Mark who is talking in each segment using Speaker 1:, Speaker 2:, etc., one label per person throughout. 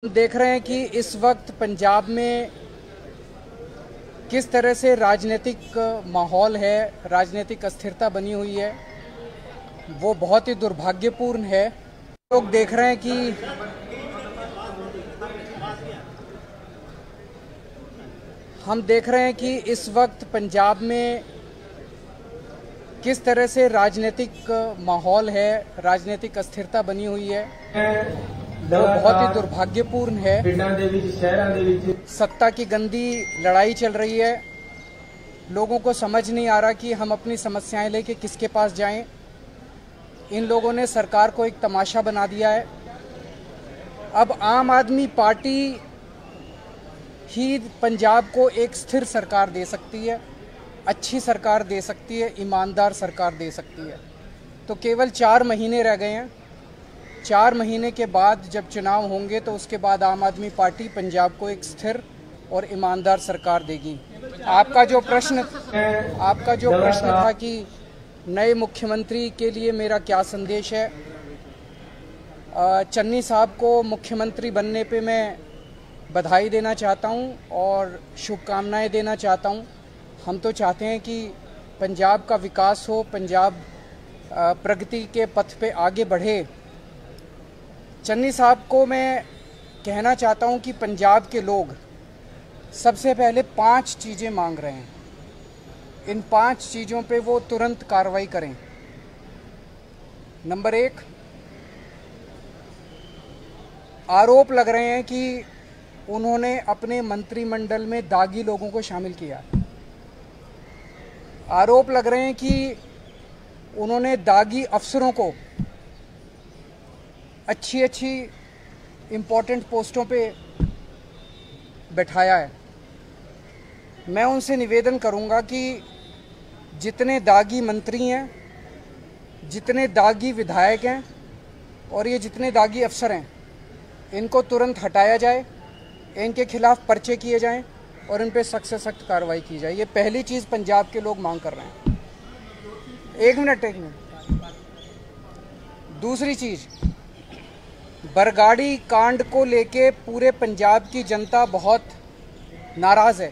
Speaker 1: हम देख रहे हैं कि इस वक्त पंजाब में किस तरह से राजनीतिक माहौल है, राजनीतिक अस्थिरता बनी हुई है, वो बहुत ही दुर्भाग्यपूर्ण है। लोग देख रहे हैं कि हम देख रहे हैं कि इस वक्त पंजाब में किस तरह से राजनीतिक माहौल है, राजनीतिक अस्थिरता बनी हुई है, वो बहुत ही दुर्भाग्यपूर्ण है। सत्ता की गंदी लड़ाई चल रही है। लोगों को समझ नहीं आ रहा कि हम अपनी समस्याएं लेके किसके पास जाएं। इन लोगों ने सरकार को एक तमाशा बना दिया है। अब आम आदमी पार्टी ही पंजाब को एक स्थिर सरकार दे सकती है, अच्छी सरकार दे सकती है, ईमानदार सरकार दे सकती है। तो केवल 4 महीने रह गए हैं। 4 महीने के बाद जब चुनाव होंगे तो उसके बाद आम आदमी पार्टी पंजाब को एक स्थिर और ईमानदार सरकार देगी। आपका जो प्रश्न था कि नए मुख्यमंत्री के लिए मेरा क्या संदेश है, चन्नी साहब को मुख्यमंत्री बनने पे मैं बधाई देना चाहता हूं और शुभकामनाएं देना चाहता हूं। हम तो चाहते हैं कि पंजाब का विकास हो, पंजाब प्रगति के पथ पे आगे बढ़े। चन्नी साहब को मैं कहना चाहता हूं कि पंजाब के लोग सबसे पहले 5 चीज़ें मांग रहे हैं। इन 5 चीज़ों पे वो तुरंत कार्रवाई करें। नंबर 1, आरोप लग रहे हैं कि उन्होंने अपने मंत्रिमंडल में दागी लोगों को शामिल किया। आरोप लग रहे हैं कि उन्होंने दागी अफसरों को अच्छी इम्पोर्टेंट पोस्टों पे बैठाया है। मैं उनसे निवेदन करूंगा कि जितने दागी मंत्री हैं, जितने दागी विधायक हैं और ये जितने दागी अफसर हैं, इनको तुरंत हटाया जाए, इनके खिलाफ पर्चे किए जाएं और इन पे सख्त से सख्त कार्रवाई की जाए। ये पहली चीज़ पंजाब के लोग मांग कर रहे हैं। एक मिनट। दूसरी चीज़, बरगाड़ी कांड को लेके पूरे पंजाब की जनता बहुत नाराज़ है।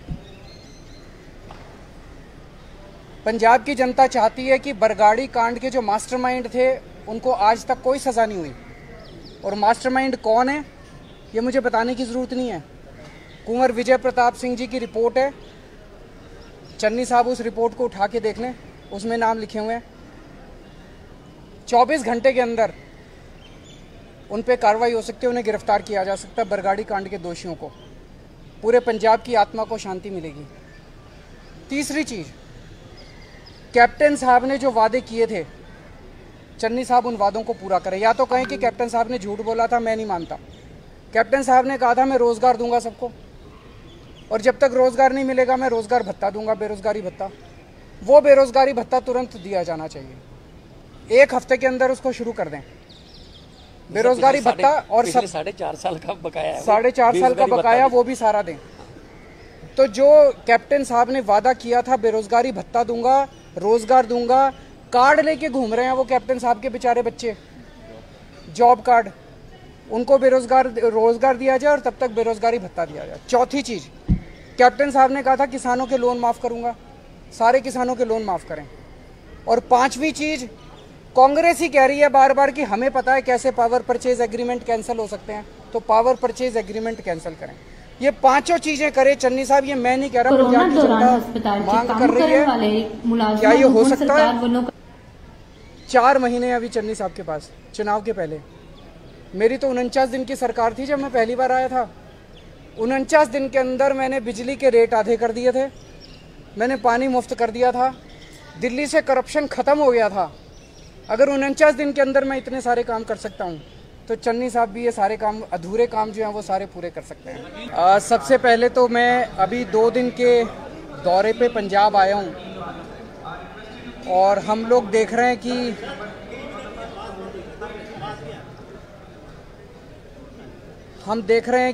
Speaker 1: पंजाब की जनता चाहती है कि बरगाड़ी कांड के जो मास्टरमाइंड थे उनको आज तक कोई सज़ा नहीं हुई। और मास्टरमाइंड कौन है ये मुझे बताने की ज़रूरत नहीं है। कुंवर विजय प्रताप सिंह जी की रिपोर्ट है। चन्नी साहब उस रिपोर्ट को उठा के देख लें, उसमें नाम लिखे हुए हैं। 24 घंटे के अंदर उन पे कार्रवाई हो सकती है, उन्हें गिरफ्तार किया जा सकता है। बरगाड़ी कांड के दोषियों को, पूरे पंजाब की आत्मा को शांति मिलेगी। तीसरी चीज़, कैप्टन साहब ने जो वादे किए थे, चन्नी साहब उन वादों को पूरा करें। या तो कहें कि कैप्टन साहब ने झूठ बोला था, मैं नहीं मानता। कैप्टन साहब ने कहा था मैं रोज़गार दूंगा सबको, और जब तक रोज़गार नहीं मिलेगा मैं रोज़गार भत्ता दूंगा, बेरोज़गारी भत्ता। वो बेरोज़गारी भत्ता तुरंत दिया जाना चाहिए। 1 हफ्ते के अंदर उसको शुरू कर दें, बेरोज़गारी भत्ता। और सब
Speaker 2: 4.5 साल का बकाया है,
Speaker 1: 4.5 साल का बकाया वो भी सारा दें। तो जो कैप्टन साहब ने वादा किया था बेरोज़गारी भत्ता दूंगा, रोज़गार दूंगा, कार्ड लेके घूम रहे हैं वो कैप्टन साहब के बेचारे बच्चे, जॉब कार्ड, उनको रोज़गार दिया जाए और तब तक बेरोज़गारी भत्ता दिया जाए। चौथी चीज़, कैप्टन साहब ने कहा था किसानों के लोन माफ़ करूंगा, सारे किसानों के लोन माफ़ करें। और 5वीं चीज़, कांग्रेस ही कह रही है बार बार कि हमें पता है कैसे पावर परचेज एग्रीमेंट कैंसिल हो सकते हैं, तो पावर परचेज एग्रीमेंट कैंसिल करें। ये 5 चीजें करे चन्नी साहब। ये मैं नहीं कह रहा, पंजाब की जनता मांग कर रही है। क्या ये हो सकता है? 4 महीने अभी चन्नी साहब के पास, चुनाव के पहले। मेरी तो 49 दिन की सरकार थी जब मैं पहली बार आया था। 49 दिन के अंदर मैंने बिजली के रेट आधे कर दिए थे, मैंने पानी मुफ्त कर दिया था, दिल्ली से करप्शन खत्म हो गया था। अगर 49 दिन के अंदर मैं इतने सारे काम कर सकता हूँ, तो चन्नी साहब भी ये सारे काम, अधूरे काम जो हैं वो सारे पूरे कर सकते हैं। सबसे पहले तो मैं अभी 2 दिन के दौरे पे पंजाब आया हूँ और हम लोग देख रहे हैं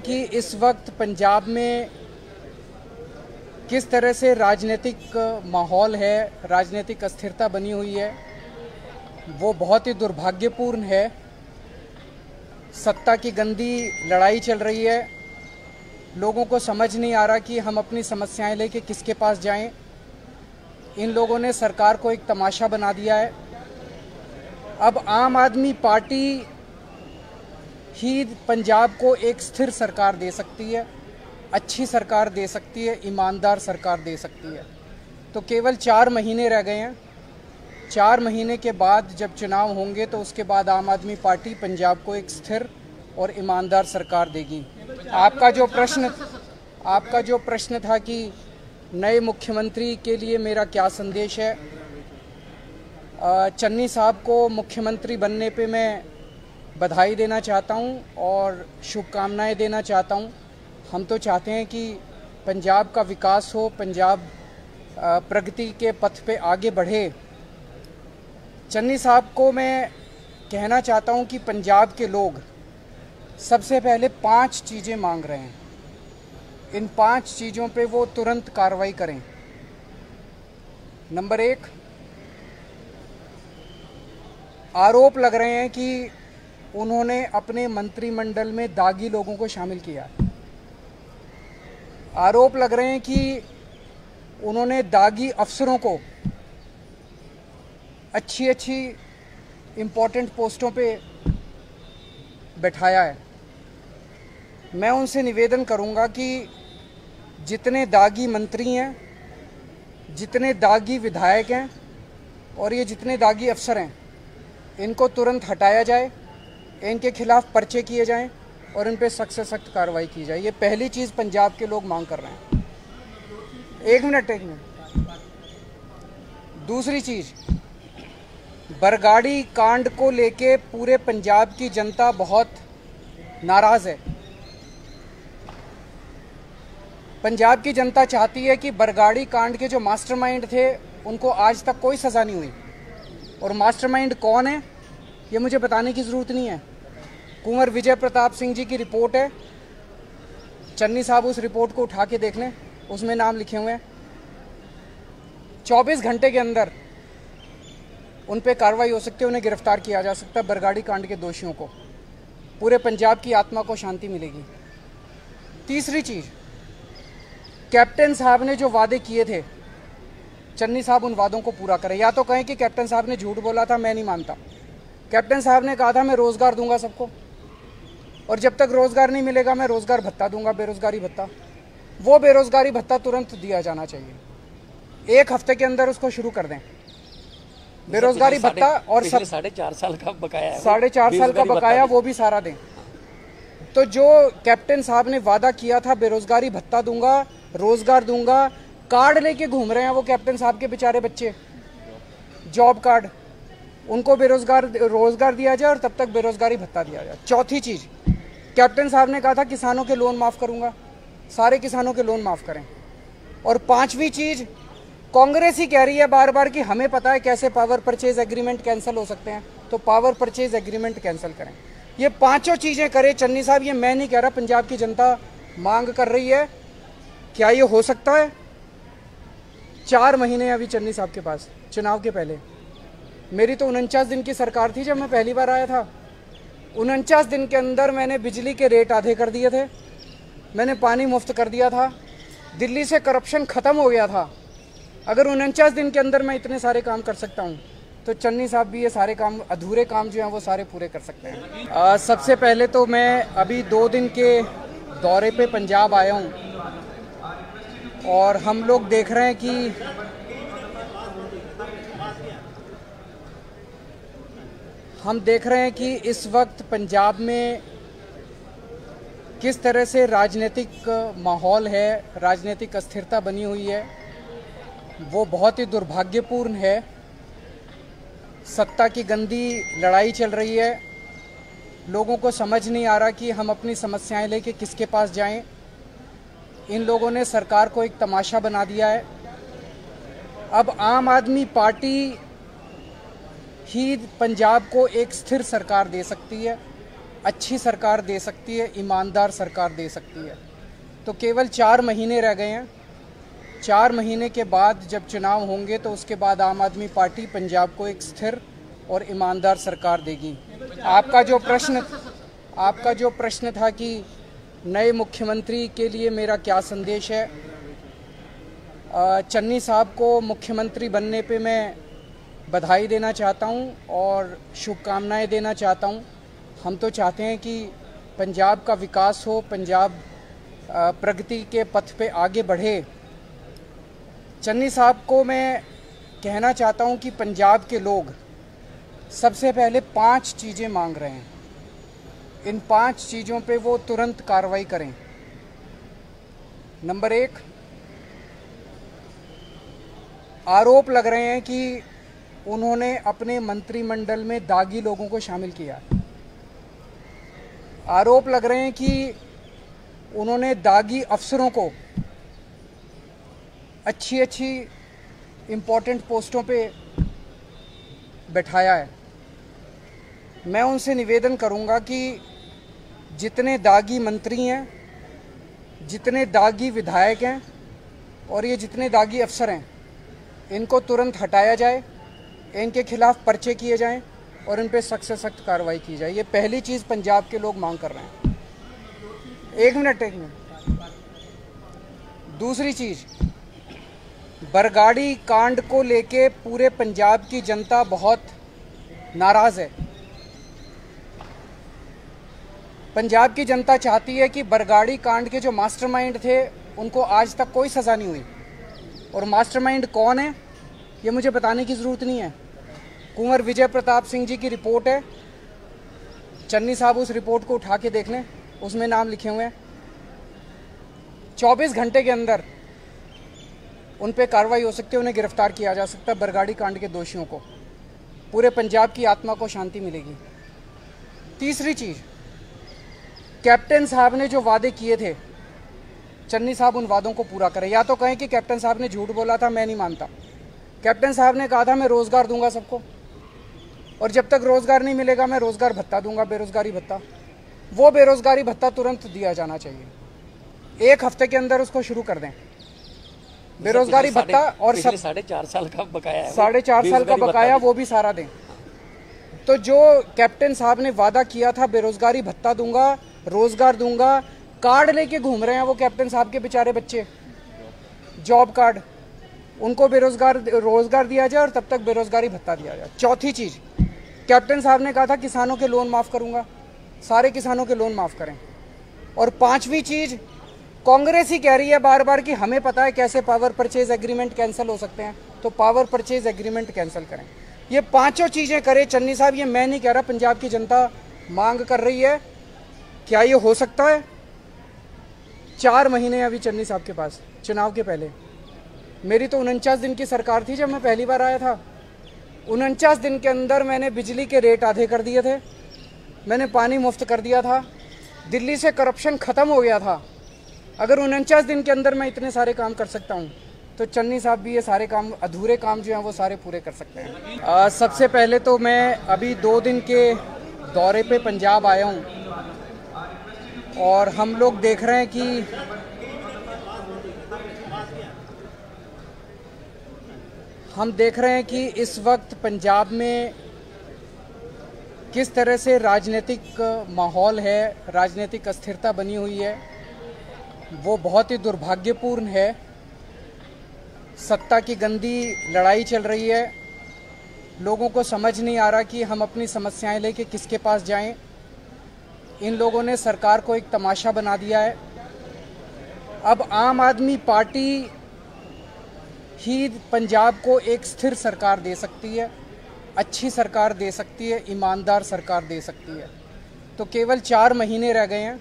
Speaker 1: कि इस वक्त पंजाब में किस तरह से राजनीतिक माहौल है, राजनीतिक अस्थिरता बनी हुई है, वो बहुत ही दुर्भाग्यपूर्ण है। सत्ता की गंदी लड़ाई चल रही है। लोगों को समझ नहीं आ रहा कि हम अपनी समस्याएं लेके किसके पास जाएं। इन लोगों ने सरकार को एक तमाशा बना दिया है। अब आम आदमी पार्टी ही पंजाब को एक स्थिर सरकार दे सकती है, अच्छी सरकार दे सकती है, ईमानदार सरकार दे सकती है। तो केवल 4 महीने रह गए हैं। 4 महीने के बाद जब चुनाव होंगे तो उसके बाद आम आदमी पार्टी पंजाब को एक स्थिर और ईमानदार सरकार देगी। आपका जो प्रश्न था कि नए मुख्यमंत्री के लिए मेरा क्या संदेश है, चन्नी साहब को मुख्यमंत्री बनने पे मैं बधाई देना चाहता हूं और शुभकामनाएं देना चाहता हूं। हम तो चाहते हैं कि पंजाब का विकास हो, पंजाब प्रगति के पथ पे आगे बढ़े। चन्नी साहब को मैं कहना चाहता हूं कि पंजाब के लोग सबसे पहले 5 चीज़ें मांग रहे हैं। इन 5 चीज़ों पे वो तुरंत कार्रवाई करें। नंबर 1, आरोप लग रहे हैं कि उन्होंने अपने मंत्रिमंडल में दागी लोगों को शामिल किया। आरोप लग रहे हैं कि उन्होंने दागी अफसरों को अच्छी इम्पोर्टेंट पोस्टों पे बैठाया है। मैं उनसे निवेदन करूंगा कि जितने दागी मंत्री हैं, जितने दागी विधायक हैं और ये जितने दागी अफसर हैं, इनको तुरंत हटाया जाए, इनके खिलाफ पर्चे किए जाएं और इन पे सख्त से सख्त कार्रवाई की जाए। ये पहली चीज़ पंजाब के लोग मांग कर रहे हैं। एक मिनट। दूसरी चीज़, बरगाड़ी कांड को लेके पूरे पंजाब की जनता बहुत नाराज़ है। पंजाब की जनता चाहती है कि बरगाड़ी कांड के जो मास्टरमाइंड थे उनको आज तक कोई सज़ा नहीं हुई। और मास्टरमाइंड कौन है ये मुझे बताने की ज़रूरत नहीं है। कुंवर विजय प्रताप सिंह जी की रिपोर्ट है। चन्नी साहब उस रिपोर्ट को उठा के देख लें, उसमें नाम लिखे हुए हैं। 24 घंटे के अंदर उन पे कार्रवाई हो सकती है, उन्हें गिरफ्तार किया जा सकता है। बरगाड़ी कांड के दोषियों को, पूरे पंजाब की आत्मा को शांति मिलेगी। तीसरी चीज़, कैप्टन साहब ने जो वादे किए थे, चन्नी साहब उन वादों को पूरा करें। या तो कहें कि कैप्टन साहब ने झूठ बोला था, मैं नहीं मानता। कैप्टन साहब ने कहा था मैं रोज़गार दूंगा सबको, और जब तक रोज़गार नहीं मिलेगा मैं रोज़गार भत्ता दूंगा, बेरोज़गारी भत्ता। वो बेरोज़गारी भत्ता तुरंत दिया जाना चाहिए। 1 हफ्ते के अंदर उसको शुरू कर दें, बेरोज़गारी भत्ता। और
Speaker 2: 4.5 साल का बकाया है,
Speaker 1: 4.5 साल का बकाया वो भी सारा दें। तो जो कैप्टन साहब ने वादा किया था बेरोज़गारी भत्ता दूंगा, रोज़गार दूंगा, कार्ड लेके घूम रहे हैं वो कैप्टन साहब के बेचारे बच्चे, जॉब कार्ड, उनको रोज़गार दिया जाए और तब तक बेरोज़गारी भत्ता दिया जाए। चौथी चीज़, कैप्टन साहब ने कहा था किसानों के लोन माफ़ करूंगा, सारे किसानों के लोन माफ़ करें। और 5वीं चीज़, कांग्रेस ही कह रही है बार बार कि हमें पता है कैसे पावर परचेज एग्रीमेंट कैंसिल हो सकते हैं, तो पावर परचेज एग्रीमेंट कैंसिल करें। ये 5 चीज़ें करें चन्नी साहब। ये मैं नहीं कह रहा, पंजाब की जनता मांग कर रही है। क्या ये हो सकता है? 4 महीने अभी चन्नी साहब के पास, चुनाव के पहले। मेरी तो 49 दिन की सरकार थी जब मैं पहली बार आया था। 49 दिन के अंदर मैंने बिजली के रेट आधे कर दिए थे, मैंने पानी मुफ्त कर दिया था, दिल्ली से करप्शन ख़त्म हो गया था। अगर 49 दिन के अंदर मैं इतने सारे काम कर सकता हूँ तो चन्नी साहब भी ये सारे काम, अधूरे काम जो हैं वो सारे पूरे कर सकते हैं। सबसे पहले तो मैं अभी 2 दिन के दौरे पे पंजाब आया हूँ और हम लोग देख रहे हैं कि इस वक्त पंजाब में किस तरह से राजनीतिक माहौल है, राजनीतिक अस्थिरता बनी हुई है, वो बहुत ही दुर्भाग्यपूर्ण है। सत्ता की गंदी लड़ाई चल रही है। लोगों को समझ नहीं आ रहा कि हम अपनी समस्याएं लेके किसके पास जाएं। इन लोगों ने सरकार को एक तमाशा बना दिया है। अब आम आदमी पार्टी ही पंजाब को एक स्थिर सरकार दे सकती है, अच्छी सरकार दे सकती है, ईमानदार सरकार दे सकती है। तो केवल 4 महीने रह गए हैं। 4 महीने के बाद जब चुनाव होंगे तो उसके बाद आम आदमी पार्टी पंजाब को एक स्थिर और ईमानदार सरकार देगी। आपका जो प्रश्न था कि नए मुख्यमंत्री के लिए मेरा क्या संदेश है, चन्नी साहब को मुख्यमंत्री बनने पे मैं बधाई देना चाहता हूं और शुभकामनाएं देना चाहता हूं। हम तो चाहते हैं कि पंजाब का विकास हो, पंजाब प्रगति के पथ पे आगे बढ़े। चन्नी साहब को मैं कहना चाहता हूं कि पंजाब के लोग सबसे पहले 5 चीज़ें मांग रहे हैं। इन 5 चीज़ों पे वो तुरंत कार्रवाई करें। नंबर 1, आरोप लग रहे हैं कि उन्होंने अपने मंत्रिमंडल में दागी लोगों को शामिल किया। आरोप लग रहे हैं कि उन्होंने दागी अफसरों को अच्छी इम्पोर्टेंट पोस्टों पे बैठाया है। मैं उनसे निवेदन करूंगा कि जितने दागी मंत्री हैं, जितने दागी विधायक हैं और ये जितने दागी अफसर हैं, इनको तुरंत हटाया जाए, इनके खिलाफ पर्चे किए जाएं और इन पे सख्त से सख्त कार्रवाई की जाए। ये पहली चीज़ पंजाब के लोग मांग कर रहे हैं। एक मिनट। दूसरी चीज़, बरगाड़ी कांड को लेके पूरे पंजाब की जनता बहुत नाराज़ है। पंजाब की जनता चाहती है कि बरगाड़ी कांड के जो मास्टरमाइंड थे उनको आज तक कोई सज़ा नहीं हुई। और मास्टरमाइंड कौन है ये मुझे बताने की ज़रूरत नहीं है। कुंवर विजय प्रताप सिंह जी की रिपोर्ट है, चन्नी साहब उस रिपोर्ट को उठा के देख लें, उसमें नाम लिखे हुए हैं। 24 घंटे के अंदर उन पे कार्रवाई हो सकती है, उन्हें गिरफ्तार किया जा सकता है। बरगाड़ी कांड के दोषियों को, पूरे पंजाब की आत्मा को शांति मिलेगी। तीसरी चीज़, कैप्टन साहब ने जो वादे किए थे, चन्नी साहब उन वादों को पूरा करें। या तो कहें कि कैप्टन साहब ने झूठ बोला था, मैं नहीं मानता। कैप्टन साहब ने कहा था मैं रोज़गार दूंगा सबको, और जब तक रोज़गार नहीं मिलेगा मैं रोज़गार भत्ता दूंगा, बेरोज़गारी भत्ता। वो बेरोज़गारी भत्ता तुरंत दिया जाना चाहिए। 1 हफ्ते के अंदर उसको शुरू कर दें, बेरोज़गारी भत्ता। और
Speaker 2: 4.5 साल का बकाया है,
Speaker 1: 4.5 साल का बकाया वो भी सारा दें। तो जो कैप्टन साहब ने वादा किया था बेरोज़गारी भत्ता दूंगा, रोज़गार दूंगा, कार्ड लेके घूम रहे हैं वो कैप्टन साहब के बेचारे बच्चे, जॉब कार्ड, उनको रोज़गार दिया जाए और तब तक बेरोज़गारी भत्ता दिया जाए। चौथी चीज़, कैप्टन साहब ने कहा था किसानों के लोन माफ़ करूंगा, सारे किसानों के लोन माफ़ करें। और 5वीं चीज़, कांग्रेस ही कह रही है बार बार कि हमें पता है कैसे पावर परचेज एग्रीमेंट कैंसिल हो सकते हैं, तो पावर परचेज एग्रीमेंट कैंसिल करें। ये 5 चीज़ें करें चन्नी साहब। ये मैं नहीं कह रहा, पंजाब की जनता मांग कर रही है। क्या ये हो सकता है? 4 महीने अभी चन्नी साहब के पास, चुनाव के पहले। मेरी तो 49 दिन की सरकार थी जब मैं पहली बार आया था। 49 दिन के अंदर मैंने बिजली के रेट आधे कर दिए थे, मैंने पानी मुफ्त कर दिया था, दिल्ली से करप्शन ख़त्म हो गया था। अगर 49 दिन के अंदर मैं इतने सारे काम कर सकता हूँ, तो चन्नी साहब भी ये सारे काम, अधूरे काम जो हैं वो सारे पूरे कर सकते हैं। सबसे पहले तो मैं अभी 2 दिन के दौरे पे पंजाब आया हूँ और हम लोग देख रहे हैं कि इस वक्त पंजाब में किस तरह से राजनीतिक माहौल है, राजनीतिक अस्थिरता बनी हुई है, वो बहुत ही दुर्भाग्यपूर्ण है। सत्ता की गंदी लड़ाई चल रही है। लोगों को समझ नहीं आ रहा कि हम अपनी समस्याएं लेके किसके पास जाएं। इन लोगों ने सरकार को एक तमाशा बना दिया है। अब आम आदमी पार्टी ही पंजाब को एक स्थिर सरकार दे सकती है, अच्छी सरकार दे सकती है, ईमानदार सरकार दे सकती है। तो केवल 4 महीने रह गए हैं।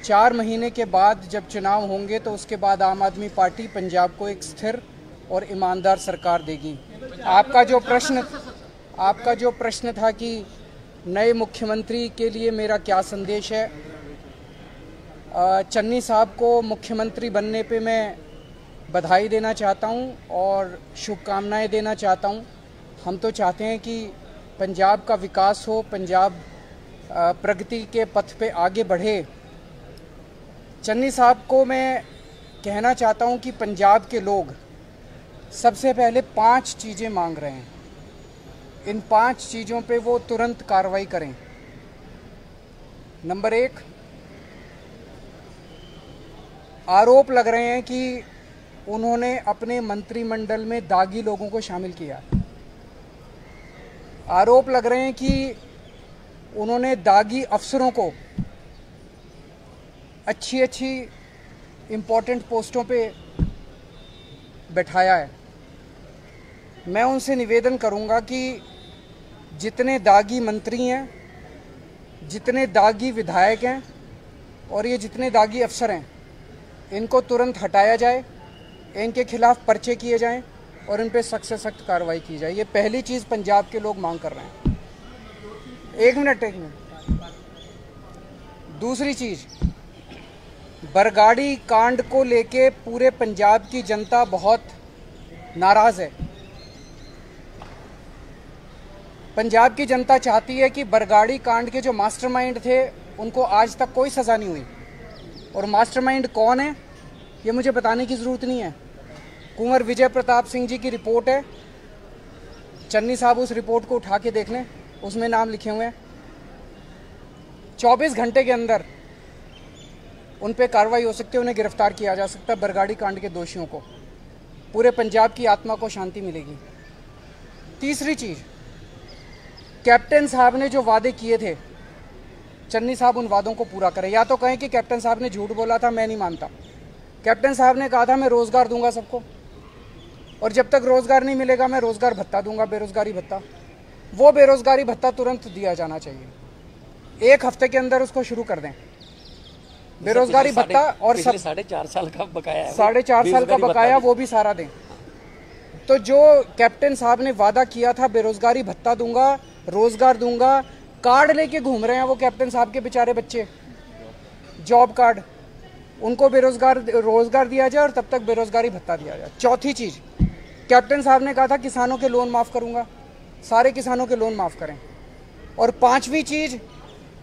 Speaker 1: 4 महीने के बाद जब चुनाव होंगे तो उसके बाद आम आदमी पार्टी पंजाब को एक स्थिर और ईमानदार सरकार देगी। आपका जो प्रश्न था कि नए मुख्यमंत्री के लिए मेरा क्या संदेश है, चन्नी साहब को मुख्यमंत्री बनने पे मैं बधाई देना चाहता हूं और शुभकामनाएं देना चाहता हूं। हम तो चाहते हैं कि पंजाब का विकास हो, पंजाब प्रगति के पथ पे आगे बढ़े। चन्नी साहब को मैं कहना चाहता हूं कि पंजाब के लोग सबसे पहले 5 चीज़ें मांग रहे हैं। इन 5 चीज़ों पे वो तुरंत कार्रवाई करें। नंबर एक, आरोप लग रहे हैं कि उन्होंने अपने मंत्रिमंडल में दागी लोगों को शामिल किया। आरोप लग रहे हैं कि उन्होंने दागी अफसरों को अच्छी अच्छी इम्पोर्टेंट पोस्टों पे बैठाया है। मैं उनसे निवेदन करूंगा कि जितने दागी मंत्री हैं, जितने दागी विधायक हैं और ये जितने दागी अफसर हैं, इनको तुरंत हटाया जाए, इनके खिलाफ पर्चे किए जाएं और इन पे सख्त से सख्त कार्रवाई की जाए। ये पहली चीज़ पंजाब के लोग मांग कर रहे हैं। एक मिनट। दूसरी चीज़, बरगाड़ी कांड को लेके पूरे पंजाब की जनता बहुत नाराज़ है। पंजाब की जनता चाहती है कि बरगाड़ी कांड के जो मास्टरमाइंड थे उनको आज तक कोई सज़ा नहीं हुई। और मास्टरमाइंड कौन है ये मुझे बताने की ज़रूरत नहीं है। कुंवर विजय प्रताप सिंह जी की रिपोर्ट है, चन्नी साहब उस रिपोर्ट को उठा के देख लें, उसमें नाम लिखे हुए हैं। 24 घंटे के अंदर उन पे कार्रवाई हो सकती है, उन्हें गिरफ्तार किया जा सकता है। बरगाड़ी कांड के दोषियों को, पूरे पंजाब की आत्मा को शांति मिलेगी। तीसरी चीज़, कैप्टन साहब ने जो वादे किए थे, चन्नी साहब उन वादों को पूरा करें। या तो कहें कि कैप्टन साहब ने झूठ बोला था, मैं नहीं मानता। कैप्टन साहब ने कहा था मैं रोज़गार दूंगा सबको, और जब तक रोज़गार नहीं मिलेगा मैं रोज़गार भत्ता दूंगा, बेरोज़गारी भत्ता। वो बेरोज़गारी भत्ता तुरंत दिया जाना चाहिए। 1 हफ्ते के अंदर उसको शुरू कर दें, बेरोज़गारी भत्ता। और सब
Speaker 2: 4.5 साल का बकाया है,
Speaker 1: 4.5 साल का बकाया वो भी सारा दें। तो जो कैप्टन साहब ने वादा किया था बेरोज़गारी भत्ता दूंगा, रोज़गार दूंगा, कार्ड लेके घूम रहे हैं वो कैप्टन साहब के बेचारे बच्चे, जॉब कार्ड, उनको रोज़गार दिया जाए और तब तक बेरोज़गारी भत्ता दिया जाए। चौथी चीज़, कैप्टन साहब ने कहा था किसानों के लोन माफ़ करूंगा, सारे किसानों के लोन माफ़ करें। और 5वीं चीज़,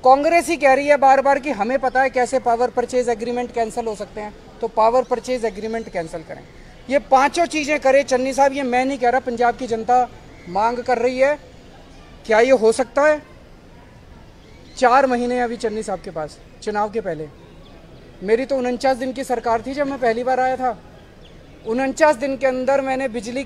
Speaker 1: कांग्रेस ही कह रही है बार बार कि हमें पता है कैसे पावर परचेज एग्रीमेंट कैंसिल हो सकते हैं, तो पावर परचेज एग्रीमेंट कैंसिल करें। ये 5 चीज़ें करें चन्नी साहब। ये मैं नहीं कह रहा, पंजाब की जनता मांग कर रही है। क्या ये हो सकता है? 4 महीने अभी चन्नी साहब के पास, चुनाव के पहले। मेरी तो 49 दिन की सरकार थी जब मैं पहली बार आया था। 49 दिन के अंदर मैंने बिजली